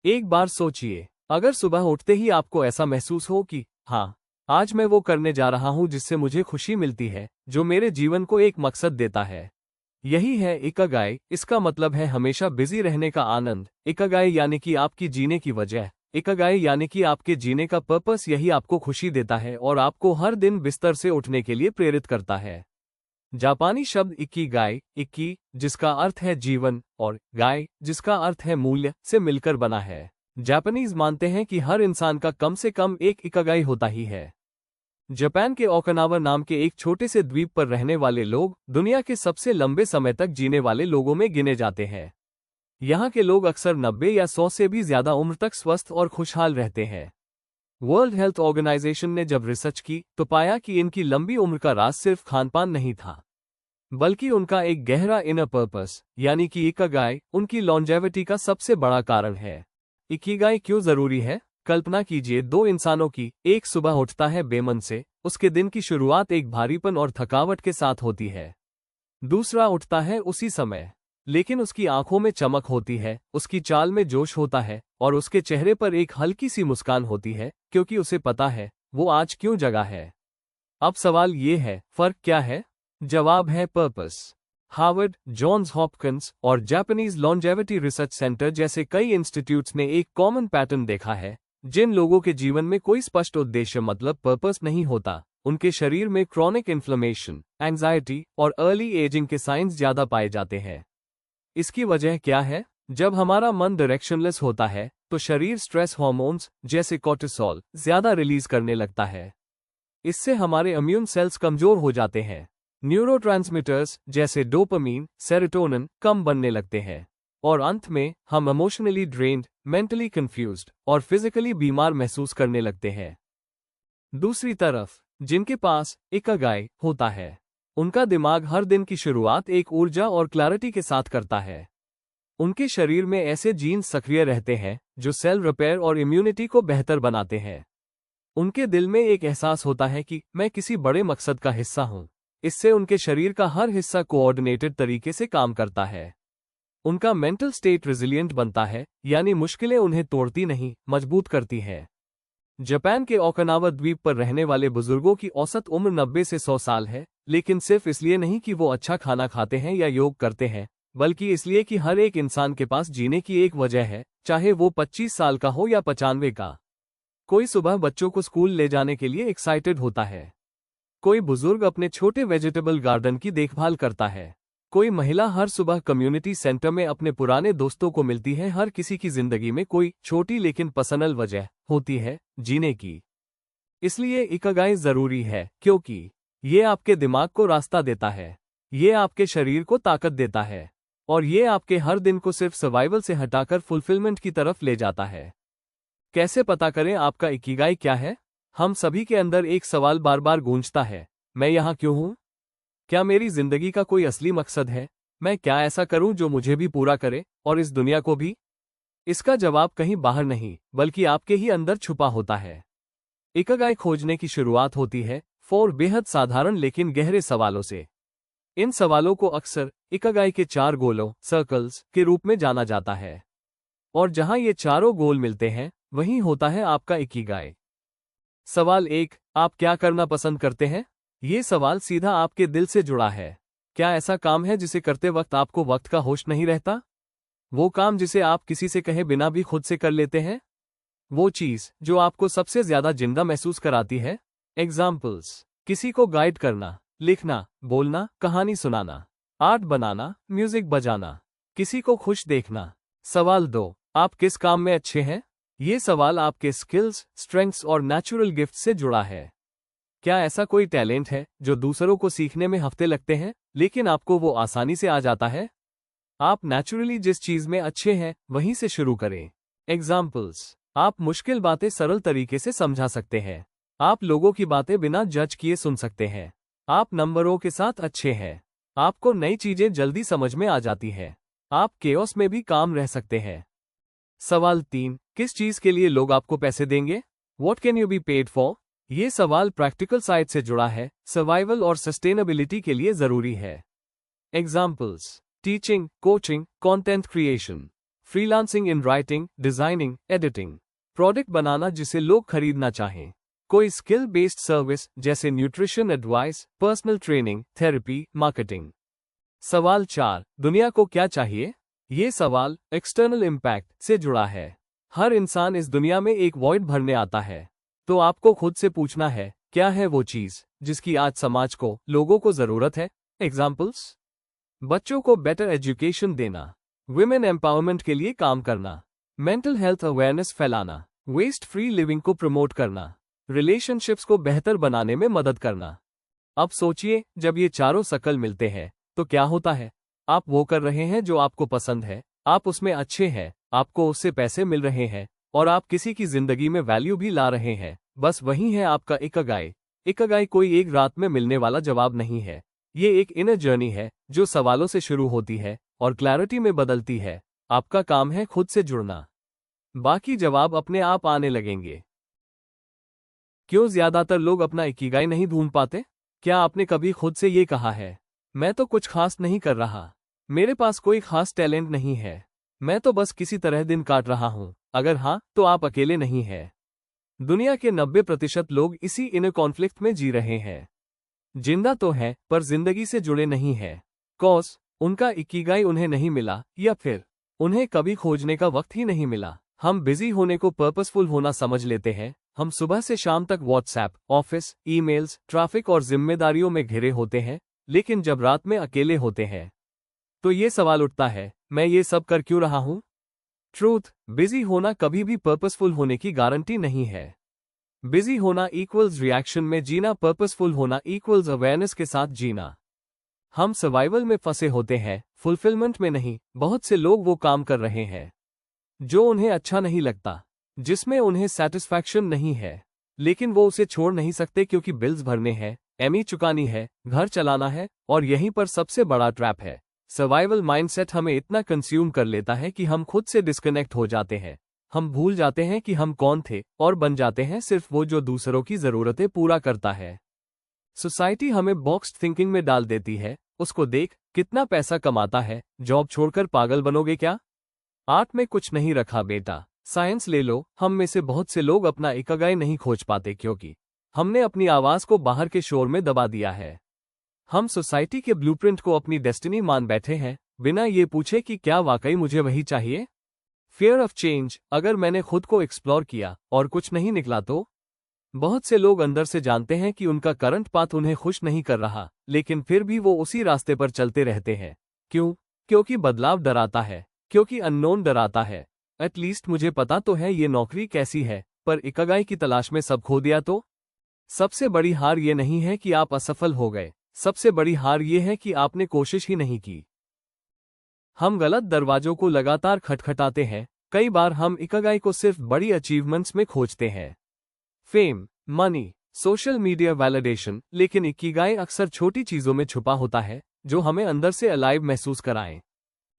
एक बार सोचिए, अगर सुबह उठते ही आपको ऐसा महसूस हो कि हाँ, आज मैं वो करने जा रहा हूँ जिससे मुझे खुशी मिलती है, जो मेरे जीवन को एक मकसद देता है। यही है इकिगाई। इसका मतलब है हमेशा बिजी रहने का आनंद। इकिगाई यानी कि आपकी जीने की वजह। इकिगाई यानी कि आपके जीने का पर्पस। यही आपको खुशी देता है और आपको हर दिन बिस्तर से उठने के लिए प्रेरित करता है। जापानी शब्द इकिगाई, इक्की जिसका अर्थ है जीवन और गाई जिसका अर्थ है मूल्य से मिलकर बना है। जापानीज मानते हैं कि हर इंसान का कम से कम एक इकिगाई होता ही है। जापान के ओकिनावा नाम के एक छोटे से द्वीप पर रहने वाले लोग दुनिया के सबसे लंबे समय तक जीने वाले लोगों में गिने जाते हैं। यहाँ के लोग अक्सर 90 या 100 से भी ज्यादा उम्र तक स्वस्थ और खुशहाल रहते हैं। वर्ल्ड हेल्थ ऑर्गेनाइजेशन ने जब रिसर्च की तो पाया कि इनकी लंबी उम्र का राज सिर्फ खानपान नहीं था, बल्कि उनका एक गहरा इनर पर्पस यानी कि इकिगाई उनकी लॉन्जेविटी का सबसे बड़ा कारण है। इकिगाई क्यों जरूरी है? कल्पना कीजिए, दो इंसानों की। एक सुबह उठता है बेमन से, उसके दिन की शुरुआत एक भारीपन और थकावट के साथ होती है। दूसरा उठता है उसी समय, लेकिन उसकी आंखों में चमक होती है, उसकी चाल में जोश होता है और उसके चेहरे पर एक हल्की सी मुस्कान होती है, क्योंकि उसे पता है वो आज क्यों जगा है। अब सवाल ये है, फर्क क्या है? जवाब है पर्पस। हार्वर्ड, जॉन्स हॉपकिंस और जापानीज लॉन्जेविटी रिसर्च सेंटर जैसे कई इंस्टीट्यूट्स ने एक कॉमन पैटर्न देखा है। जिन लोगों के जीवन में कोई स्पष्ट उद्देश्य मतलब पर्पस नहीं होता, उनके शरीर में क्रॉनिक इन्फ्लेमेशन, एंजाइटी और अर्ली एजिंग के साइंस ज्यादा पाए जाते हैं। इसकी वजह क्या है? जब हमारा मन डायरेक्शनलेस होता है तो शरीर स्ट्रेस हार्मोन्स जैसे कोर्टिसोल ज्यादा रिलीज करने लगता है। इससे हमारे इम्यून सेल्स कमजोर हो जाते हैं। न्यूरोट्रांसमीटर्स जैसे डोपामीन, सेरोटोनिन कम बनने लगते हैं और अंत में हम इमोशनली ड्रेन्ड, मेंटली कंफ्यूज्ड और फिजिकली बीमार महसूस करने लगते हैं। दूसरी तरफ जिनके पास इकिगाई होता है, उनका दिमाग हर दिन की शुरुआत एक ऊर्जा और क्लैरिटी के साथ करता है। उनके शरीर में ऐसे जीन्स सक्रिय रहते हैं जो सेल रिपेयर और इम्यूनिटी को बेहतर बनाते हैं। उनके दिल में एक एहसास होता है कि मैं किसी बड़े मकसद का हिस्सा हूं। इससे उनके शरीर का हर हिस्सा कोऑर्डिनेटेड तरीके से काम करता है। उनका मेंटल स्टेट रिजिलिएंट बनता है, यानी मुश्किलें उन्हें तोड़ती नहीं, मजबूत करती हैं। जापान के ओकिनावा द्वीप पर रहने वाले बुजुर्गों की औसत उम्र 90 से 100 साल है, लेकिन सिर्फ इसलिए नहीं कि वो अच्छा खाना खाते हैं या योग करते हैं, बल्कि इसलिए कि हर एक इंसान के पास जीने की एक वजह है, चाहे वो 25 साल का हो या 95 का। कोई सुबह बच्चों को स्कूल ले जाने के लिए एक्साइटेड होता है। कोई बुजुर्ग अपने छोटे वेजिटेबल गार्डन की देखभाल करता है। कोई महिला हर सुबह कम्युनिटी सेंटर में अपने पुराने दोस्तों को मिलती है। हर किसी की जिंदगी में कोई छोटी लेकिन पर्सनल वजह होती है जीने की। इसलिए इकिगाई जरूरी है, क्योंकि ये आपके दिमाग को रास्ता देता है, ये आपके शरीर को ताकत देता है और ये आपके हर दिन को सिर्फ सर्वाइवल से हटाकर फुलफिलमेंट की तरफ ले जाता है। कैसे पता करें आपका इकिगाई क्या है? हम सभी के अंदर एक सवाल बार बार गूंजता है, मैं यहाँ क्यों हूँ? क्या मेरी जिंदगी का कोई असली मकसद है? मैं क्या ऐसा करूं जो मुझे भी पूरा करे और इस दुनिया को भी? इसका जवाब कहीं बाहर नहीं, बल्कि आपके ही अंदर छुपा होता है। इकिगाई खोजने की शुरुआत होती है 4 बेहद साधारण लेकिन गहरे सवालों से। इन सवालों को अक्सर इकिगाई के 4 गोलों, सर्कल्स के रूप में जाना जाता है। और जहां ये चारों गोल मिलते हैं, वहीं होता है आपका इकिगाई। सवाल 1, आप क्या करना पसंद करते हैं? ये सवाल सीधा आपके दिल से जुड़ा है। क्या ऐसा काम है जिसे करते वक्त आपको वक्त का होश नहीं रहता? वो काम जिसे आप किसी से कहे बिना भी खुद से कर लेते हैं? वो चीज जो आपको सबसे ज्यादा जिंदा महसूस कराती है? एग्जाम्पल्स: किसी को गाइड करना, लिखना, बोलना, कहानी सुनाना, आर्ट बनाना, म्यूजिक बजाना, किसी को खुश देखना। सवाल 2, आप किस काम में अच्छे हैं? ये सवाल आपके स्किल्स, स्ट्रेंथ्स और नेचुरल गिफ्ट से जुड़ा है। क्या ऐसा कोई टैलेंट है जो दूसरों को सीखने में हफ्ते लगते हैं, लेकिन आपको वो आसानी से आ जाता है? आप नेचुरली जिस चीज में अच्छे हैं, वहीं से शुरू करें। एग्जाम्पल्स: आप मुश्किल बातें सरल तरीके से समझा सकते हैं। आप लोगों की बातें बिना जज किए सुन सकते हैं। आप नंबरों के साथ अच्छे हैं। आपको नई चीजें जल्दी समझ में आ जाती हैं। आप केओस में भी काम रह सकते हैं। सवाल 3, किस चीज के लिए लोग आपको पैसे देंगे? What can you be paid for? ये सवाल प्रैक्टिकल साइड से जुड़ा है, सर्वाइवल और सस्टेनेबिलिटी के लिए जरूरी है। Examples: teaching, coaching, content creation. Freelancing in writing, designing, editing. Product बनाना जिसे लोग खरीदना चाहें। कोई स्किल बेस्ड सर्विस जैसे nutrition advice, personal training, therapy, marketing. सवाल 4, दुनिया को क्या चाहिए? ये सवाल एक्सटर्नल इम्पैक्ट से जुड़ा है। हर इंसान इस दुनिया में एक वॉइड भरने आता है। तो आपको खुद से पूछना है, क्या है वो चीज जिसकी आज समाज को, लोगों को जरूरत है? एग्जाम्पल्स: बच्चों को बेटर एजुकेशन देना, विमेन एम्पावरमेंट के लिए काम करना, मेंटल हेल्थ अवेयरनेस फैलाना, वेस्ट फ्री लिविंग को प्रमोट करना, रिलेशनशिप्स को बेहतर बनाने में मदद करना। अब सोचिए, जब ये चारों शकल मिलते हैं तो क्या होता है? आप वो कर रहे हैं जो आपको पसंद है, आप उसमें अच्छे हैं, आपको उससे पैसे मिल रहे हैं और आप किसी की जिंदगी में वैल्यू भी ला रहे हैं। बस वही है आपका इकिगाई। इकिगाई कोई एक रात में मिलने वाला जवाब नहीं है। ये एक इनर जर्नी है जो सवालों से शुरू होती है और क्लैरिटी में बदलती है। आपका काम है खुद से जुड़ना, बाकी जवाब अपने आप आने लगेंगे। क्यों ज्यादातर लोग अपना इकिगाई नहीं ढूंढ पाते? क्या आपने कभी खुद से ये कहा है, मैं तो कुछ खास नहीं कर रहा, मेरे पास कोई खास टैलेंट नहीं है, मैं तो बस किसी तरह दिन काट रहा हूं? अगर हाँ, तो आप अकेले नहीं हैं। दुनिया के 90% लोग इसी इनर कॉन्फ्लिक्ट में जी रहे हैं। जिंदा तो है पर जिंदगी से जुड़े नहीं है। कॉज उनका इकिगाई उन्हें नहीं मिला, या फिर उन्हें कभी खोजने का वक्त ही नहीं मिला। हम बिजी होने को पर्पसफुल होना समझ लेते हैं। हम सुबह से शाम तक व्हाट्सएप, ऑफिस, ईमेल्स, ट्रैफिक और जिम्मेदारियों में घिरे होते हैं, लेकिन जब रात में अकेले होते हैं तो ये सवाल उठता है, मैं ये सब कर क्यों रहा हूं? ट्रूथ, बिजी होना कभी भी पर्पसफुल होने की गारंटी नहीं है। बिजी होना इक्वल्स रिएक्शन में जीना, पर्पसफुल होना इक्वल्स अवेयरनेस के साथ जीना। हम सर्वाइवल में फंसे होते हैं, फुलफिलमेंट में नहीं। बहुत से लोग वो काम कर रहे हैं जो उन्हें अच्छा नहीं लगता, जिसमें उन्हें सेटिस्फैक्शन नहीं है, लेकिन वो उसे छोड़ नहीं सकते क्योंकि बिल्स भरने हैं, एमई चुकानी है, घर चलाना है। और यहीं पर सबसे बड़ा ट्रैप है। सर्वाइवल माइंडसेट हमें इतना कंज्यूम कर लेता है कि हम खुद से डिस्कनेक्ट हो जाते हैं। हम भूल जाते हैं कि हम कौन थे और बन जाते हैं सिर्फ वो जो दूसरों की जरूरतें पूरा करता है। सोसाइटी हमें बॉक्स्ड थिंकिंग में डाल देती है। उसको देख, कितना पैसा कमाता है, जॉब छोड़कर पागल बनोगे क्या? आर्ट में कुछ नहीं रखा बेटा, साइंस ले लो। हम में से बहुत से लोग अपना इकिगाई नहीं खोज पाते क्योंकि हमने अपनी आवाज को बाहर के शोर में दबा दिया है। हम सोसाइटी के ब्लूप्रिंट को अपनी डेस्टिनी मान बैठे हैं, बिना ये पूछे कि क्या वाकई मुझे वही चाहिए। फियर ऑफ चेंज, अगर मैंने खुद को एक्सप्लोर किया और कुछ नहीं निकला तो? बहुत से लोग अंदर से जानते हैं कि उनका करंट पाथ उन्हें खुश नहीं कर रहा, लेकिन फिर भी वो उसी रास्ते पर चलते रहते हैं। क्यों? क्योंकि बदलाव डराता है, क्योंकि अननोन डराता है। एटलीस्ट मुझे पता तो है ये नौकरी कैसी है, पर इकिगाई की तलाश में सब खो दिया तो? सबसे बड़ी हार ये नहीं है कि आप असफल हो गए, सबसे बड़ी हार ये है कि आपने कोशिश ही नहीं की। हम गलत दरवाजों को लगातार खटखटाते हैं। कई बार हम इकिगाई को सिर्फ बड़ी अचीवमेंट्स में खोजते हैं, fame, money, social media validation, लेकिन इकिगाई अक्सर छोटी चीजों में छुपा होता है जो हमें अंदर से अलाइव महसूस कराएं।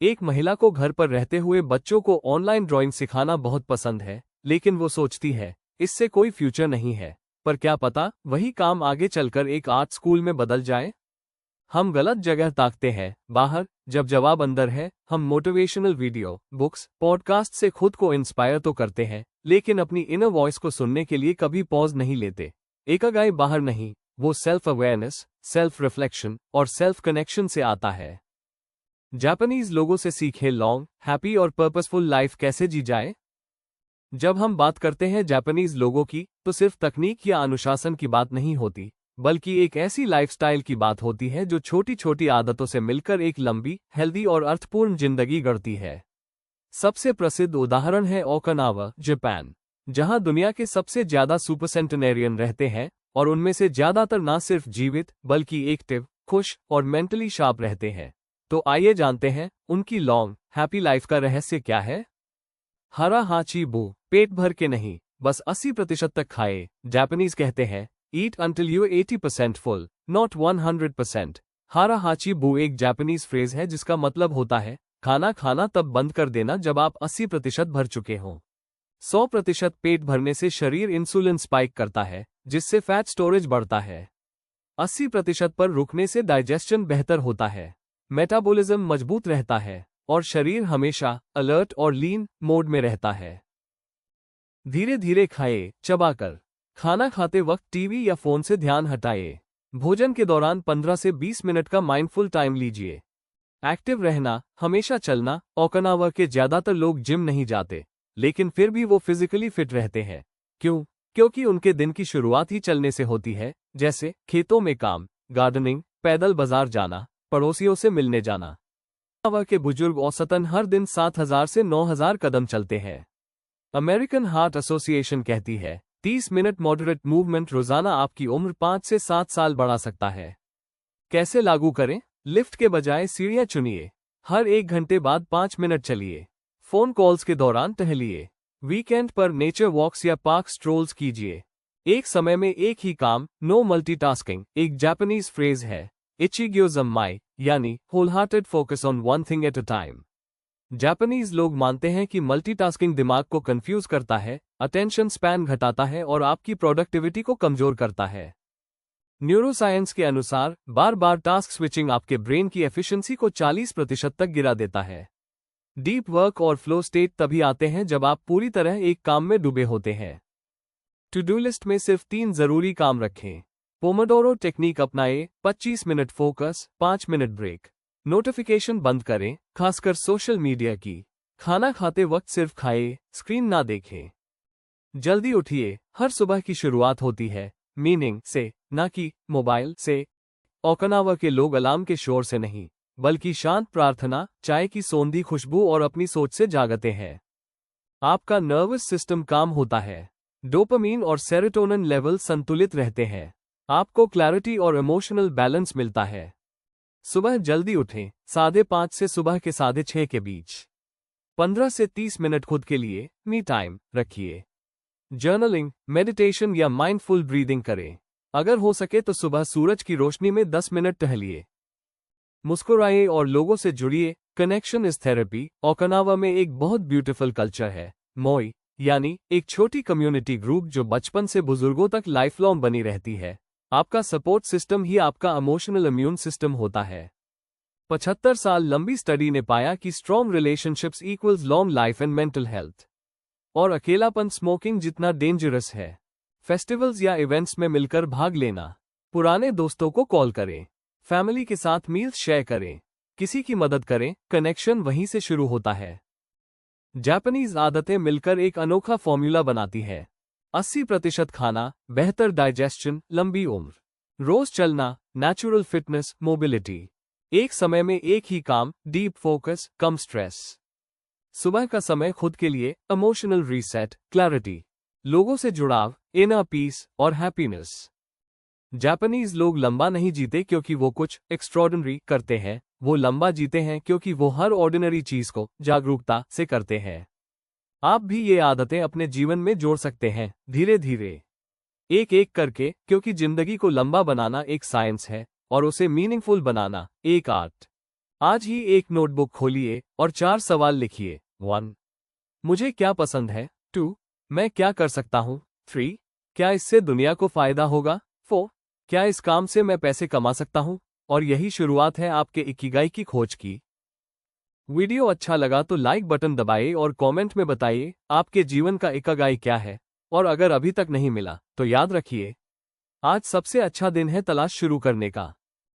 एक महिला को घर पर रहते हुए बच्चों को ऑनलाइन ड्राइंग सिखाना बहुत पसंद है, लेकिन वो सोचती है इससे कोई फ्यूचर नहीं है। पर क्या पता वही काम आगे चलकर एक आर्ट स्कूल में बदल जाए। हम गलत जगह ताकते हैं बाहर, जब जवाब अंदर है। हम मोटिवेशनल वीडियो, बुक्स, पॉडकास्ट से खुद को इंस्पायर तो करते हैं, लेकिन अपनी इनर वॉइस को सुनने के लिए कभी पॉज नहीं लेते। इकिगाई बाहर नहीं, वो सेल्फ अवेयरनेस, सेल्फ रिफ्लेक्शन और सेल्फ कनेक्शन से आता है। जापानीज लोगों से सीखे लॉन्ग, हैप्पी और पर्पसफुल लाइफ कैसे जी जाए। जब हम बात करते हैं जापानीज लोगों की, तो सिर्फ तकनीक या अनुशासन की बात नहीं होती, बल्कि एक ऐसी लाइफस्टाइल की बात होती है जो छोटी छोटी आदतों से मिलकर एक लंबी, हेल्दी और अर्थपूर्ण जिंदगी गढ़ती है। सबसे प्रसिद्ध उदाहरण है ओकिनावा, जापान, जहां दुनिया के सबसे ज्यादा सुपरसेंटेनेरियन रहते हैं और उनमें से ज्यादातर न सिर्फ जीवित बल्कि एक्टिव, खुश और मेंटली शार्प रहते हैं। तो आइए जानते हैं उनकी लॉन्ग, हैप्पी लाइफ का रहस्य क्या है। हरा हाची बू, पेट भर के नहीं, बस 80% तक खाए। जापानीज कहते हैं ईट अंटिल यू 80% फुल, नॉट 100%। हारा हाची बू एक जापानीज फ्रेज है जिसका मतलब होता है खाना खाना तब बंद कर देना जब आप 80% भर चुके हों। 100% पेट भरने से शरीर इंसुलिन स्पाइक करता है, जिससे फैट स्टोरेज बढ़ता है। 80% पर रुकने से डाइजेशन बेहतर होता है, मेटाबॉलिज्म मजबूत रहता है, और शरीर हमेशा अलर्ट और लीन मोड में रहता है। धीरे धीरे खाए, चबाकर। खाना खाते वक्त टीवी या फोन से ध्यान हटाए। भोजन के दौरान 15 से 20 मिनट का माइंडफुल टाइम लीजिए। एक्टिव रहना, हमेशा चलना। ओकिनावा के ज्यादातर लोग जिम नहीं जाते, लेकिन फिर भी वो फिजिकली फिट रहते हैं। क्यों? क्योंकि उनके दिन की शुरुआत ही चलने से होती है, जैसे खेतों में काम, गार्डनिंग, पैदल बाजार जाना, पड़ोसियों से मिलने जाना। ओकिनावा के बुजुर्ग औसतन हर दिन 7,000 से 9,000 कदम चलते हैं। अमेरिकन हार्ट एसोसिएशन कहती है 30 मिनट मॉडरेट मूवमेंट रोजाना आपकी उम्र 5 से 7 साल बढ़ा सकता है। कैसे लागू करें? लिफ्ट के बजाय सीढ़ियां चुनिए। हर 1 घंटे बाद 5 मिनट चलिए। फोन कॉल्स के दौरान टहलिए। वीकेंड पर नेचर वॉक्स या पार्क स्ट्रोल्स कीजिए। एक समय में एक ही काम, नो मल्टीटास्किंग, एक जापानीज फ्रेज है, इचिग्यो ज़म्माई, यानी whole hearted focus on one thing at a time. Japanese लोग मानते हैं कि मल्टीटास्किंग दिमाग को कंफ्यूज करता है, अटेंशन स्पैन घटाता है और आपकी प्रोडक्टिविटी को कमजोर करता है। न्यूरोसाइंस के अनुसार बार बार टास्क स्विचिंग आपके ब्रेन की एफिशिएंसी को 40% तक गिरा देता है। डीप वर्क और फ्लो स्टेट तभी आते हैं जब आप पूरी तरह एक काम में डूबे होते हैं। टू डू लिस्ट में सिर्फ 3 जरूरी काम रखें। पोमोडोरो टेक्निक अपनाएं, 25 minute focus, 5 minute break. Notification बंद करें, खासकर सोशल मीडिया की। खाना खाते वक्त सिर्फ खाएं, स्क्रीन ना देखें। जल्दी उठिए, हर सुबह की शुरुआत होती है मीनिंग से, ना कि मोबाइल से। ओकिनावा के लोग अलार्म के शोर से नहीं, बल्कि शांत प्रार्थना, चाय की सौंधी खुशबू और अपनी सोच से जागते हैं। आपका नर्वस सिस्टम काम होता है। डोपामीन और सेरोटोनिन लेवल संतुलित रहते हैं। आपको क्लैरिटी और इमोशनल बैलेंस मिलता है। सुबह जल्दी उठें, 5:30 से सुबह के 6:30 के बीच। 15 से 30 मिनट खुद के लिए मी टाइम रखिए। जर्नलिंग, मेडिटेशन या माइंडफुल ब्रीदिंग करें। अगर हो सके तो सुबह सूरज की रोशनी में 10 मिनट टहलिए। मुस्कुराइए और लोगों से जुड़िए। Connection is therapy. ओकिनावा में एक बहुत ब्यूटीफुल कल्चर है, मोई, यानी एक छोटी कम्युनिटी ग्रुप जो बचपन से बुजुर्गों तक लाइफ लॉन्ग बनी रहती है। आपका सपोर्ट सिस्टम ही आपका इमोशनल इम्यून सिस्टम होता है। 75 साल लंबी स्टडी ने पाया कि strong relationships equals long life and mental health. और अकेलापन स्मोकिंग जितना डेंजरस है। फेस्टिवल्स या इवेंट्स में मिलकर भाग लेना। पुराने दोस्तों को कॉल करें। फैमिली के साथ मील्स शेयर करें। किसी की मदद करें, कनेक्शन वहीं से शुरू होता है। जापानीज आदतें मिलकर एक अनोखा फॉर्मूला बनाती है। 80% खाना, बेहतर डाइजेशन, लंबी उम्र। रोज चलना, नेचुरल फिटनेस, मोबिलिटी। एक समय में एक ही काम, डीप फोकस, कम स्ट्रेस। सुबह का समय खुद के लिए, इमोशनल रीसेट, क्लैरिटी। लोगों से जुड़ाव, इनर पीस और हैप्पीनेस। जापानीज लोग लंबा नहीं जीते क्योंकि वो कुछ एक्स्ट्रॉर्डिनरी करते हैं, वो लंबा जीते हैं क्योंकि वो हर ऑर्डिनरी चीज को जागरूकता से करते हैं। आप भी ये आदतें अपने जीवन में जोड़ सकते हैं, धीरे धीरे, एक एक करके, क्योंकि जिंदगी को लंबा बनाना एक साइंस है और उसे मीनिंगफुल बनाना एक आर्ट। आज ही एक नोटबुक खोलिए और 4 सवाल लिखिए। 1. मुझे क्या पसंद है? 2. मैं क्या कर सकता हूँ? 3. क्या इससे दुनिया को फायदा होगा? 4. क्या इस काम से मैं पैसे कमा सकता हूँ? और यही शुरुआत है आपके इकिगाई की खोज की। वीडियो अच्छा लगा तो लाइक बटन दबाइए और कमेंट में बताइए आपके जीवन का इकिगाई क्या है। और अगर अभी तक नहीं मिला तो याद रखिए, आज सबसे अच्छा दिन है तलाश शुरू करने का।